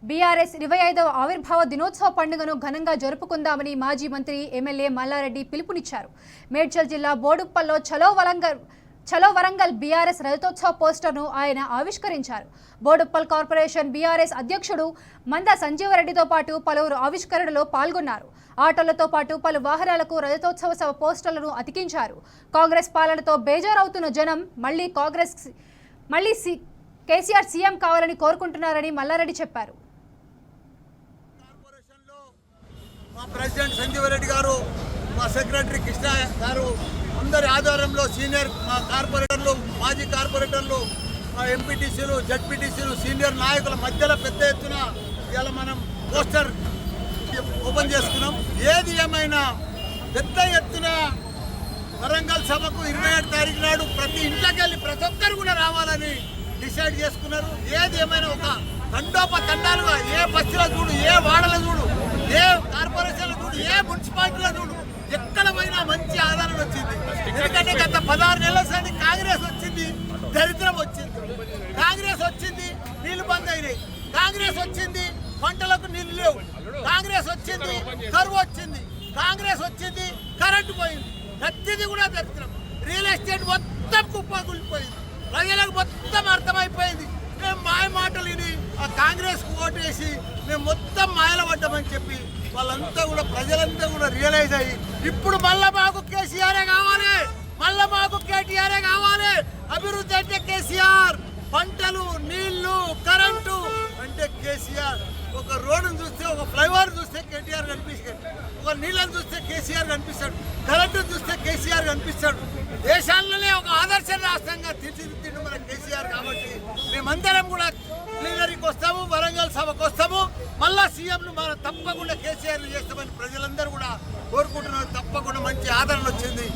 BRS 25వ ఆవిర్భావ దినోత్సవ పండుగను ఘనంగా జరుపుకుందామని మాజీ మంత్రి ఎమ్మెల్యే మల్లారెడ్డి పిలుపునిచ్చారు. మేడ్చల్ జిల్లా బోడుప్పల్లో చలో వరంగల్ బీఆర్ఎస్ రజతోత్సవ పోస్టర్ను ఆయన ఆవిష్కరించారు. బోడుప్పల్ కార్పొరేషన్ బీఆర్ఎస్ అధ్యక్షుడు మంద సంజీవరెడ్డితో పాటు పలువురు ఆవిష్కరణలో పాల్గొన్నారు. ఆటోలతో పాటు పలు వాహనాలకు రజతోత్సవ పోస్టర్లను అతికించారు. కాంగ్రెస్ పాలనతో బేజారవుతున్న జనం మళ్ళీ కేసీఆర్ సీఎం కావాలని కోరుకుంటున్నారని మల్లారెడ్డి చెప్పారు. మా ప్రెసిడెంట్ సంజీవరెడ్డి గారు, మా సెక్రటరీ కృష్ణ గారు అందరి ఆధ్వర్యంలో సీనియర్ మా కార్పొరేటర్లు, మాజీ కార్పొరేటర్లు, మా ఎంపీటీసీలు, జడ్పీటీసీలు, సీనియర్ నాయకుల మధ్యలో పెద్ద ఎత్తున ఇవాళ మనం పోస్టర్ ఓపెన్ చేసుకున్నాం. ఏది ఏమైనా పెద్ద ఎత్తున వరంగల్ సభకు 27 తారీఖు నాడు ప్రతి ఇంట్లోకి వెళ్ళి ప్రతి ఒక్కరు కూడా రావాలని డిసైడ్ చేసుకున్నారు. ఏది ఏమైనా ఒక తండోపతండాలుగా ఏ బస్సులో చూడు, ఏ వాడలో చూడు, ఏ కార్పొరేషన్లో చూడు, ఏ మున్సిపాలిటీలో చూడు, ఎక్కడ పోయినా మంచి ఆదరణ వచ్చింది. ఎందుకంటే గత 16 నెలల సారి కాంగ్రెస్ వచ్చింది, దరిద్రం వచ్చింది. కాంగ్రెస్ వచ్చింది, నీళ్లు బంద్ అయినాయి. కాంగ్రెస్ వచ్చింది, పంటలకు నీళ్లు లేవు. కాంగ్రెస్ వచ్చింది, కరువు వచ్చింది. కాంగ్రెస్ వచ్చింది, కరెంటు పోయింది. ప్రతిదీ కూడా దరిద్రం. రియల్ ఎస్టేట్ మొత్తం కుప్పకూలిపోయింది. ప్రజలకు మొత్తం అర్థమైపోయింది. మేము మాయ మాటలు విని ఆ కాంగ్రెస్కు ఓటేసి మేము మొత్తం మాయల పడ్డామని చెప్పి వాళ్ళంతా కూడా ప్రజలంతా కూడా రియలైజ్ అయ్యి ఇప్పుడు మళ్ళా మాకు కేసీఆరే కావాలి, మళ్ళా మాకు కేటీఆరే కావాలి. అభివృద్ధి అంటే కేసీఆర్, పంటలు, నీళ్లు, కరెంటు అంటే కేసీఆర్. ఒక రోడ్డును చూస్తే, ఒక ఫ్లైఓవర్ చూస్తే కేటీఆర్ కనిపిస్తాడు, ఒక నీళ్ళని చూస్తే కేసీఆర్ కనిపిస్తాడు, కరెంటును చూస్తే కేసీఆర్ కనిపిస్తాడు. దేశాల్లోనే ఒక ఆదర్శ రాష్ట్రంగా తీర్చిదిద్దిండు మన కేసీఆర్. కాబట్టి మేమందరం కూడా ప్లీనరీకి వస్తాము, వరంగల్ సభకు వస్తాము. మళ్ళా సీఎంను మనం తప్పకుండా కేసీఆర్ చేస్తామని ప్రజలందరూ కూడా కోరుకుంటున్నారు. తప్పకుండా మంచి ఆదరణ వచ్చింది.